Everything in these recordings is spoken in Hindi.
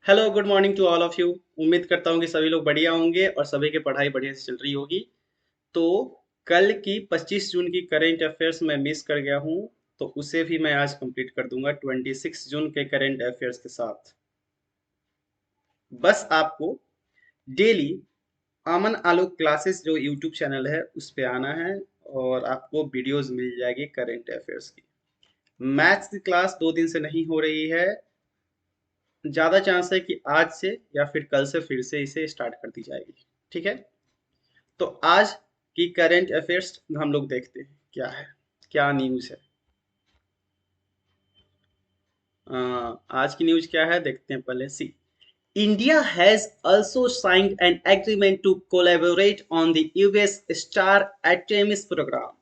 Hello good morning to all of you. उम्मीद करता हूँ कि सभी लोग बढ़िया होंगे और सभी की पढ़ाई बढ़िया से चल रही होगी। तो कल की 25 जून की करेंट अफेयर्स मैं मिस कर गया हूँ, तो उसे भी मैं आज कंप्लीट कर दूंगा 26 जून के करेंट अफेयर्स के साथ। बस आपको डेली अमन आलोक क्लासेस जो यूट्यूब चैनल है उस पे आना है और आपको वीडियोस मिल जाएगी करेंट अफेयर्स की। मैथ्स की क्लास 2 दिन से नहीं हो रही है। ज़्यादा चांस है कि आज से या फिर कल से फिर से इसे स्टार्ट कर दी जाएगी। ठीक है। तो आज की करंट अफेयर्स हम लोग देखते हैं क्या है, क्या न्यूज़ है। आज की न्यूज़ क्या है देखते हैं पहले। सी, India has also signed an agreement to collaborate on the US Star Artemis program.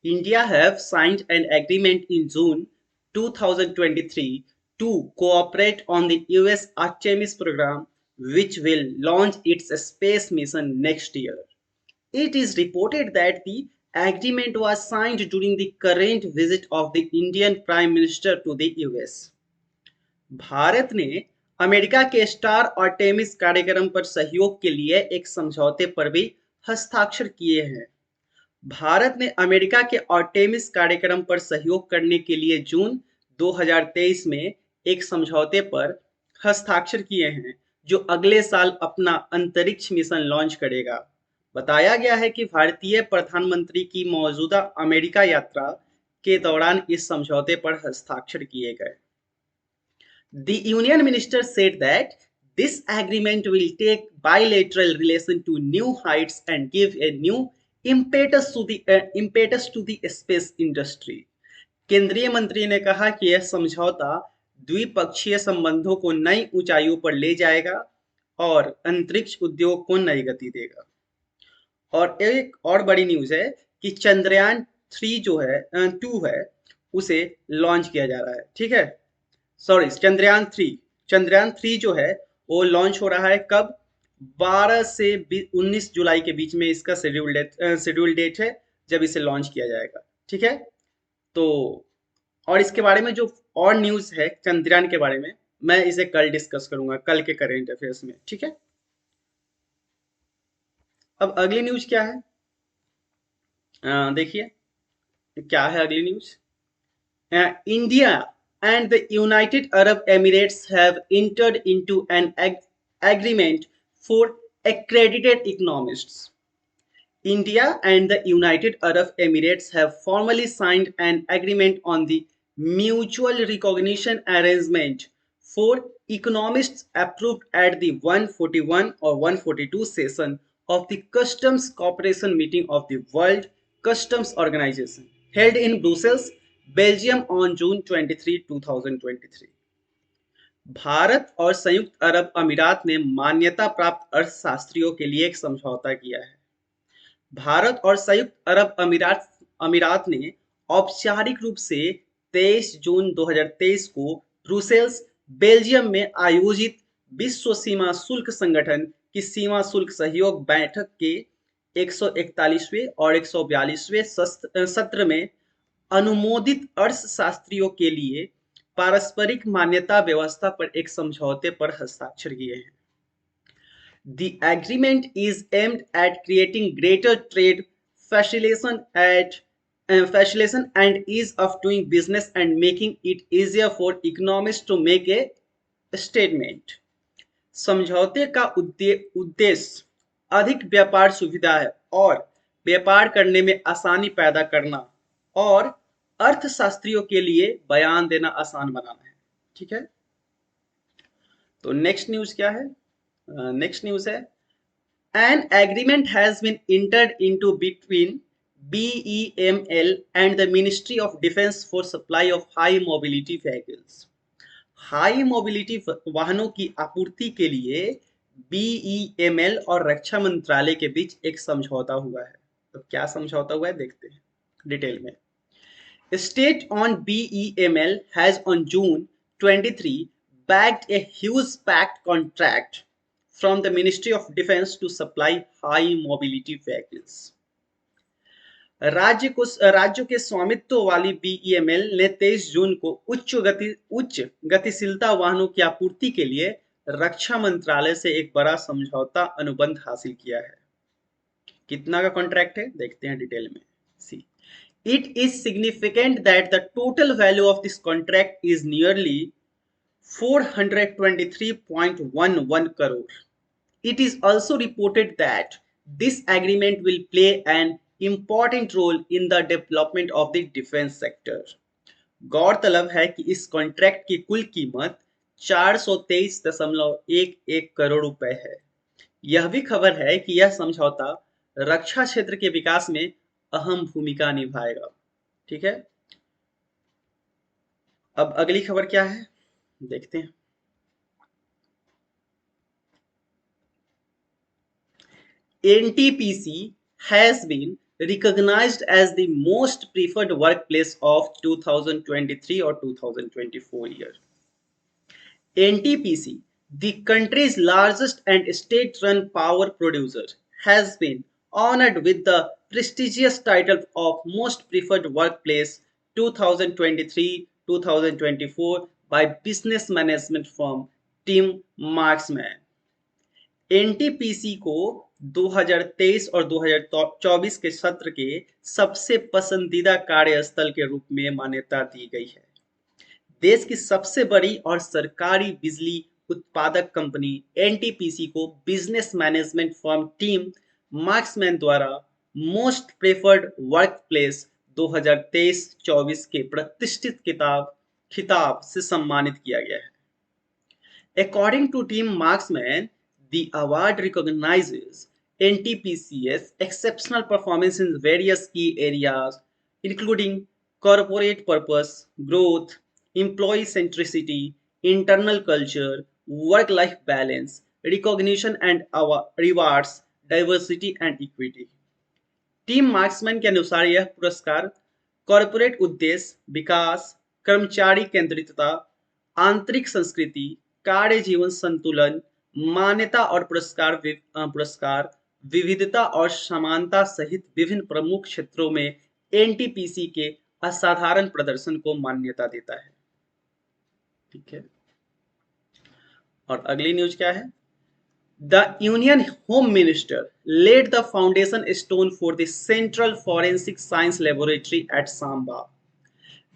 India have signed an agreement in June 2023 to cooperate on the US Artemis program, which will launch its space mission next year. It is reported that the agreement was signed during the current visit of the Indian Prime Minister to the US. Bharat ने अमेरिका के स्टार आर्टेमिस कार्यक्रम पर सहयोग के लिए एक समझौते पर भी हस्ताक्षर किए हैं। भारत ने अमेरिका के आर्टेमिस कार्यक्रम पर सहयोग करने के लिए जून 2023 में एक समझौते पर हस्ताक्षर किए हैं, जो अगले साल अपना अंतरिक्ष मिशन लॉन्च करेगा। बताया गया है कि भारतीय प्रधानमंत्री की मौजूदा अमेरिका यात्रा के दौरान इस समझौते पर हस्ताक्षर किए गए। The Union Minister said that this agreement will take bilateral relations to new heights and give a new impetus to the space industry. केंद्रीय मंत्री ने कहा कि यह समझौता द्विपक्षीय संबंधों को नई ऊंचाइयों पर ले जाएगा और अंतरिक्ष उद्योग को नई गति देगा। और एक और बड़ी न्यूज है कि चंद्रयान 3 जो है 2 है, उसे लॉन्च किया जा रहा है। ठीक है। सॉरी, चंद्रयान 3 जो है वो लॉन्च हो रहा है कब? 12 से 19 जुलाई के बीच में इसका शेड्यूल डेट है जब इसे लॉन्च किया जाएगा। ठीक है। तो और इसके बारे में जो और न्यूज़ है चंद्रयान के बारे में, मैं इसे कल डिस्कस करूंगा, कल के करेंट अफेयर्स में। ठीक है। अब अगली न्यूज़ क्या है, देखिए क्या है अगली news. India and the United Arab Emirates have entered into an agreement for accredited economists. India and the United Arab Emirates have formally signed an agreement on the mutual recognition arrangement for economists approved at the 141 or 142 session of the Customs Cooperation meeting of the World Customs Organization held in Brussels, Belgium on June 23, 2023। Bharat और संयुक्त अरब अमीरात ने मान्यता प्राप्त अर्थशास्त्रियों के लिए एक समझौता किया है। भारत और संयुक्त अरब अमीरात ने औपचारिक रूप से 23 जून 2023 को ब्रुसेल्स, बेल्जियम में आयोजित विश्व सीमा शुल्क संगठन की सीमा शुल्क सहयोग बैठक के 141वें और 142वें सत्र में अनुमोदित अर्थशास्त्रियों के लिए पारस्परिक मान्यता व्यवस्था पर एक समझौते पर हस्ताक्षर किए हैं। The agreement is aimed at creating greater trade facilitation and ease of doing business and making it easier for economists to make a statement. समझौते का उद्देश्य अधिक व्यापार सुविधा है और व्यापार करने में आसानी पैदा करना और अर्थशास्त्रियों के लिए बयान देना आसान बनाना है। ठीक है। तो नेक्स्ट न्यूज क्या है? नेक्स्ट न्यूज है, an agreement has been entered into between BEML and the Ministry of Defense for supply of high mobility vehicles. High mobility वाहनों की आपूर्ति के लिए BEML और रक्षा मंत्रालय के बीच एक समझौता हुआ है। तो क्या समझौता हुआ है देखते हैं डिटेल में। State on BEML has on June 23 bagged a huge pact contract from the Ministry of Defense to supply high mobility vehicles. राज्यों के स्वामित्व वाली BEML ने 23 जून को उच्च गतिशीलता वाहनों की आपूर्ति के लिए रक्षा मंत्रालय से एक बड़ा समझौता अनुबंध हासिल किया है। कितना का कॉन्ट्रैक्ट है देखते हैं डिटेल में। See, it is significant that the total value of this contract is nearly 423.11 crore. It is also reported that this agreement will play an important role in the development of the defense sector. गौरतलब है कि इस कॉन्ट्रैक्ट की कुल कीमत 423.11 करोड़ रुपए है। यह भी खबर है कि यह समझौता रक्षा क्षेत्र के विकास में अहम भूमिका निभाएगा। ठीक है, अब अगली खबर क्या है देखते हैं। NTPC has been recognized as the most preferred workplace of 2023 or 2024 year. NTPC, the country's largest and state-run power producer, has been honored with the prestigious title of Most Preferred Workplace 2023-2024 by business management firm Tim Marksman. NTPC को 2023 और 2024 के सत्र के सबसे पसंदीदा कार्यस्थल के रूप में मान्यता दी गई है। देश की सबसे बड़ी और सरकारी बिजली उत्पादक कंपनी एनटीपीसी को business management firm team marksman द्वारा मोस्ट प्रेफर्ड वर्कप्लेस 2023-24 के प्रतिष्ठित खिताब से सम्मानित किया गया है। According to Team Marksman, the award recognizes NTPC's exceptional performance in various key areas, including corporate purpose, growth, employee centricity, internal culture, work-life balance, recognition and rewards, diversity and equity. Team marksman के अनुसार यह पुरस्कार कॉरपोरेट उद्देश्य, विकास, कर्मचारी केंद्रितता, आंतरिक संस्कृति, कार्य जीवन संतुलन, मान्यता और पुरस्कार विविधता और समानता सहित विभिन्न प्रमुख क्षेत्रों में एनटीपीसी के असाधारण प्रदर्शन को मान्यता देता है। ठीक है, और अगली न्यूज क्या है। The Union Home Minister laid the foundation stone for the Central Forensic Science Laboratory at Samba.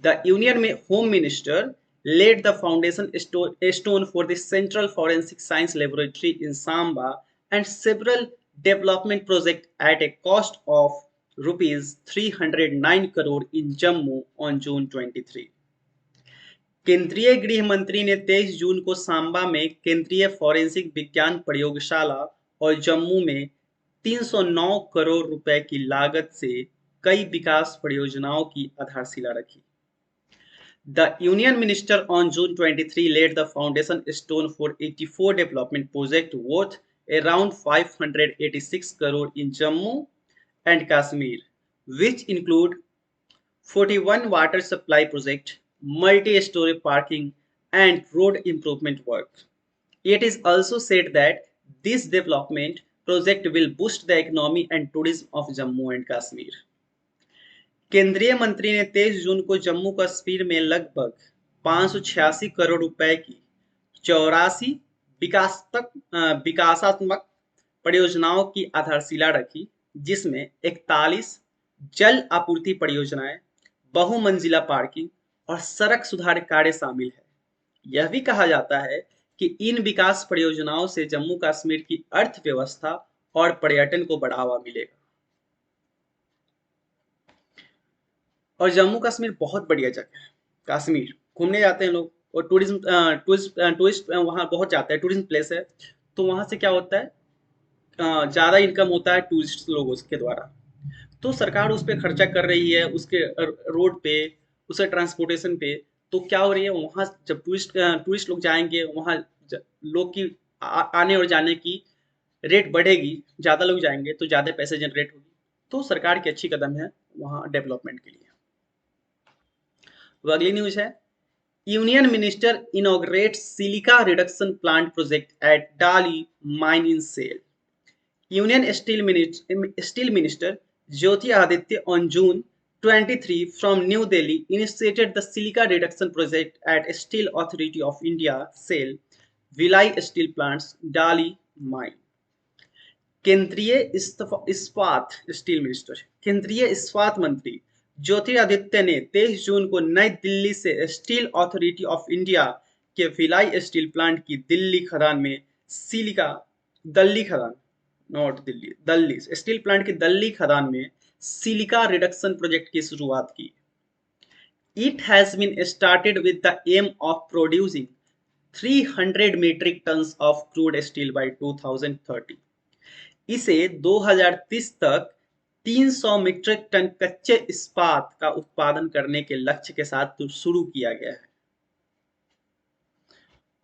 The Union Home Minister laid the foundation stone for the Central Forensic Science Laboratory in Samba and several development projects at a cost of rupees 309 crore in Jammu on June 23. केंद्रीय गृह मंत्री ने 23 जून को सांबा में केंद्रीय फॉरेंसिक विज्ञान प्रयोगशाला और जम्मू में 309 करोड़ रुपए की लागत से कई विकास परियोजनाओं की आधारशिला रखी। The Union Minister on June 23 laid the foundation stone for 84 development projects worth around 586 crore in Jammu and Kashmir, which include 41 water supply project, multi-story parking and road improvement work. It is also said that this development project will boost the economy and tourism of Jammu and Kashmir. केंद्रीय मंत्री ने 23 जून को जम्मू कश्मीर में लगभग 586 करोड़ रुपए की 84 विकासात्मक परियोजनाओं की आधारशिला रखी, जिसमें 41 जल आपूर्ति परियोजनाएं, बहुमंजिला पार्किंग और सड़क सुधार कार्य शामिल है। यह भी कहा जाता है कि इन विकास परियोजनाओं से जम्मू कश्मीर की अर्थव्यवस्था और पर्यटन को बढ़ावा मिलेगा। और जम्मू कश्मीर बहुत बढ़िया जगह है। कश्मीर घूमने जाते हैं लोग और टूरिस्ट वहाँ बहुत जाते हैं, टूरिज्म प्लेस है। तो वहाँ से क्या होता है, ज़्यादा इनकम होता है टूरिस्ट लोगों के द्वारा। तो सरकार उस पर खर्चा कर रही है, उसके रोड पे, उसके ट्रांसपोर्टेशन पे। तो क्या हो रही है, वहाँ जब टूरिस्ट लोग जाएंगे, वहाँ लोग की आने और जाने की रेट बढ़ेगी, ज़्यादा लोग जाएंगे तो ज़्यादा पैसे जनरेट होगी। तो सरकार की अच्छी कदम है वहाँ डेवलपमेंट के लिए। तो अगली न्यूज है, union minister inaugurate silica reduction plant project at Dalli mine in SAIL. Union steel minister Jyotiraditya on June 23 from New Delhi initiated the silica reduction project at Steel Authority of India (SAIL), Bhilai steel plants, डाली माइन। केंद्रीय इस्पात स्टील मिनिस्टर, केंद्रीय इस्पात मंत्री ज्योतिरादित्य ने 23 जून को नई दिल्ली से स्टील अथॉरिटी ऑफ इंडिया के भिलाई स्टील प्लांट की दिल्ली खदान में सिलिका दल्ली खदान not Delhi Dalli steel plant की दल्ली खदान में सिलिका रिडक्शन प्रोजेक्ट की शुरुआत की। It has been started with the aim of producing 300 metric tons of crude steel by 2030। इसे 2030 तक 300 मीट्रिक टन कच्चे इस्पात का उत्पादन करने के लक्ष्य के साथ तो शुरू किया गया है।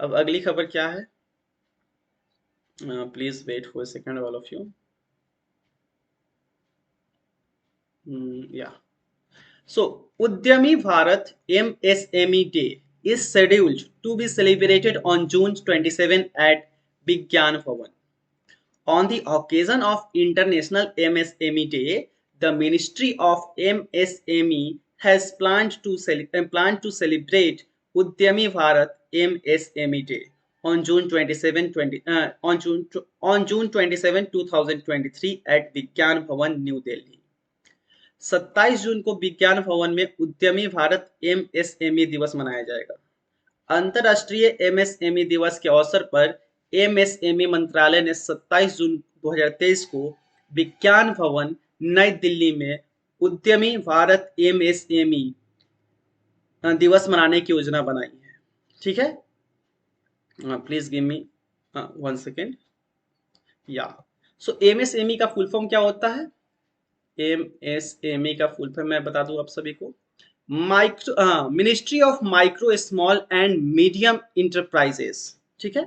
अब अगली खबर क्या है? Please wait for a second all of you. या So, Udyami Bharat MSME Day is scheduled to be celebrated on June 27 at Vigyan Bhavan. On the occasion of International MSME Day, the Ministry of MSME has planned to celebrate Udyami Bharat MSME Day on June 27, 2023 at Vigyan Bhavan, New Delhi। 27 जून को विज्ञान भवन में उद्यमी भारत एमएसएमई दिवस मनाया जाएगा। अंतरराष्ट्रीय एमएसएमई दिवस के अवसर पर एमएसएमई मंत्रालय ने 27 जून 2023 को विज्ञान भवन नई दिल्ली में उद्यमी भारत एमएसएमई दिवस मनाने की योजना बनाई है। ठीक है, प्लीज गिव मी 1 सेकेंड। या सो एमएसएमई का फुल फॉर्म क्या होता है? एमएसएमई का फुल फॉर्म मैं बता दूं आप सभी को, ministry of micro small and medium enterprises. ठीक है,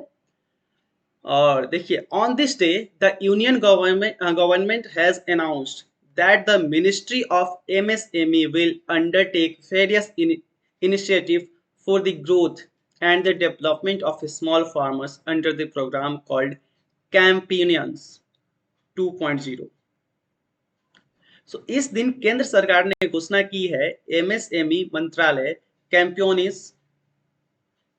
और देखिए, on this day the union government has announced that the ministry of MSME will undertake various initiative for the growth and the development of small farmers under the programme called campaigns 2.0। इस दिन केंद्र सरकार ने घोषणा की है एमएसएमई मंत्रालय कैंपियोनिस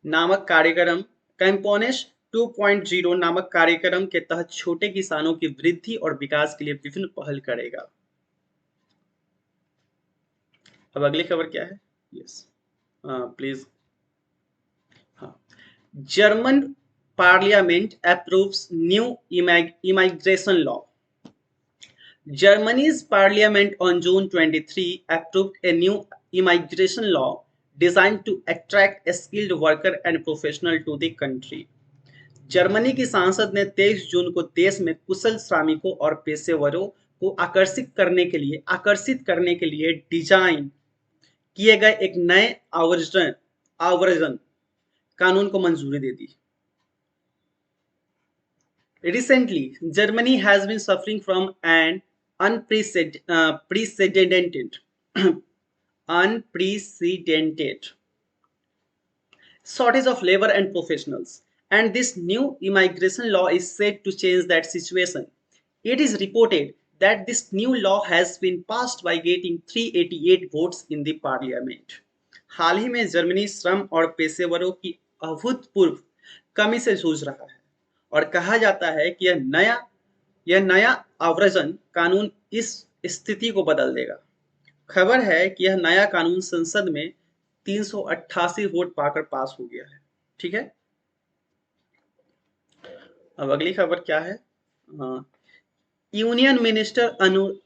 नामक कार्यक्रम कैंपोनिश 2.0 नामक कार्यक्रम के तहत छोटे किसानों की वृद्धि और विकास के लिए विभिन्न पहल करेगा। अब अगली खबर क्या है? Yes please. हाँ, German parliament approves new immigration law. Germany's parliament on June 23 approved a new immigration law designed to attract skilled workers and professionals to the country। Germany की सांसद ने 23 जून को देश में कुशल श्रमिकों और पेशेवरों को आकर्षित करने के लिए डिजाइन किए गए एक नए आवर्जन कानून को मंजूरी दे दी। Recently, Germany has been suffering from an unprecedented shortage of labor and professionals, and this new immigration law is set to change that situation। It is reported that this new law has been passed by getting 388 votes in the parliament। हाल ही में जर्मनी श्रम और पेशेवरों की अभूतपूर्व कमी से जूझ रहा है और कहा जाता है कि यह नया आव्रजन कानून इस स्थिति को बदल देगा। खबर है कि यह नया कानून संसद में 388 वोट पाकर पास हो गया है। ठीक है, अब अगली खबर क्या है? Union minister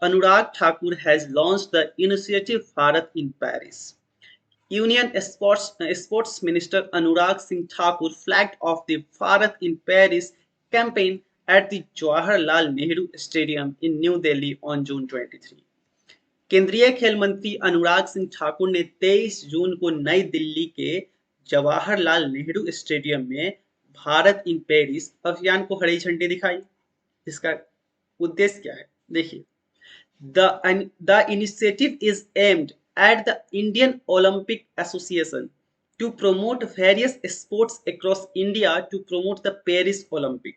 Anurag Thakur has launched the initiative Bharat in Paris. Union Sports Minister Anurag Singh Thakur flagged off the Bharat in Paris campaign at the Jawaharlal Nehru Stadium in New Delhi on June 23। केंद्रीय खेल मंत्री अनुराग सिंह ठाकुर ने 23 जून को नई दिल्ली के जवाहरलाल नेहरू स्टेडियम में भारत इन पेरिस अभियान को हरी झंडी दिखाई। इसका उद्देश्य क्या है? देखिए, the initiative is aimed at the Indian Olympic Association to promote various sports across India to promote the Paris Olympic।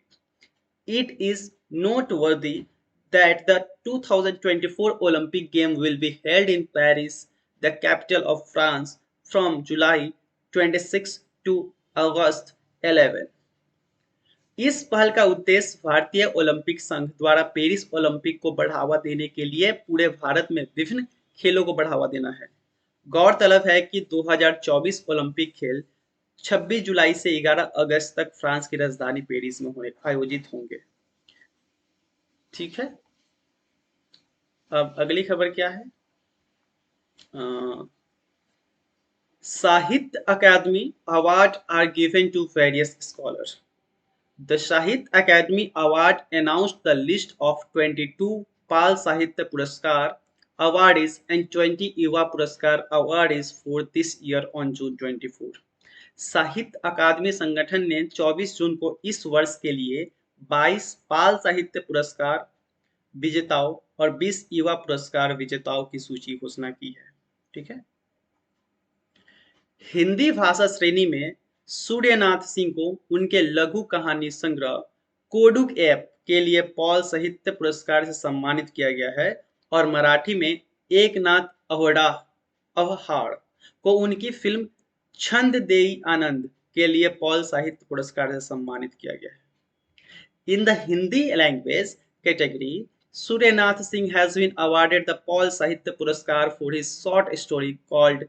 It is noteworthy that the 2024 Olympic Games will be held in Paris, the capital of France, from July 26 to August 11। इस पहल का उद्देश्य भारतीय ओलंपिक संघ द्वारा पेरिस ओलंपिक को बढ़ावा देने के लिए पूरे भारत में विभिन्न खेलों को बढ़ावा देना है। गौरतलब है कि 2024 ओलंपिक खेल 26 जुलाई से 11 अगस्त तक फ्रांस की राजधानी पेरिस में आयोजित होंगे। ठीक है, अब अगली खबर क्या है? Sahitya Akademi award are given to various scholars. The Sahitya Academy Award announced the list of 22 Pal Sahitya Puraskar awardees and 20 Yuva Puraskar awardees for this year on June 24। साहित्य अकादमी संगठन ने 24 जून को इस वर्ष के लिए 22 पाल साहित्य पुरस्कार विजेताओं और 20 युवा पुरस्कार विजेताओं की सूची घोषणा की है। ठीक है, हिंदी भाषा श्रेणी में सूर्यनाथ सिंह को उनके लघु कहानी संग्रह कोडुक ऐप के लिए पॉल साहित्य पुरस्कार से सम्मानित किया गया है और मराठी में एकनाथ अवहाड को उनकी फिल्म छंद देई आनंद के लिए पॉल साहित्य पुरस्कार से सम्मानित किया गया है। In the Hindi language category, Suryanath Singh has been awarded the Paul Sahitya Puraskar for his short story called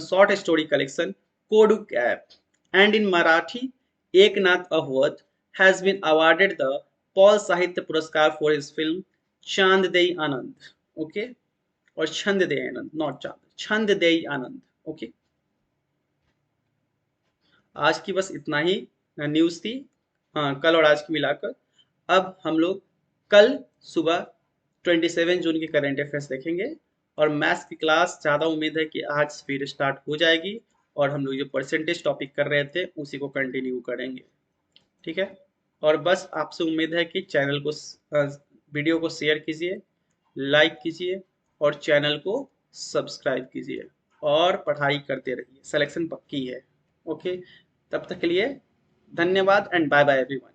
short story collection Koduk App, and in Marathi, Eknath Ahwat has been awarded the Paul Sahitya Puraskar for his film Chand Dei Anand. Okay, or Chand Dei Anand, not Chand, Chand Dei Anand. Okay, आज की बस इतना ही न्यूज़ थी, हाँ, कल और आज की मिलाकर। अब हम लोग कल सुबह 27 जून की करंट अफेयर्स देखेंगे और मैथ्स की क्लास ज़्यादा उम्मीद है कि आज फिर स्टार्ट हो जाएगी और हम लोग जो परसेंटेज टॉपिक कर रहे थे उसी को कंटिन्यू करेंगे। ठीक है, और बस आपसे उम्मीद है कि चैनल को वीडियो को शेयर कीजिए, लाइक कीजिए और चैनल को सब्सक्राइब कीजिए और पढ़ाई करते रहिए, सिलेक्शन पक्की है। ओके, तब तक के लिए धन्यवाद एंड बाय बाय एवरीवन।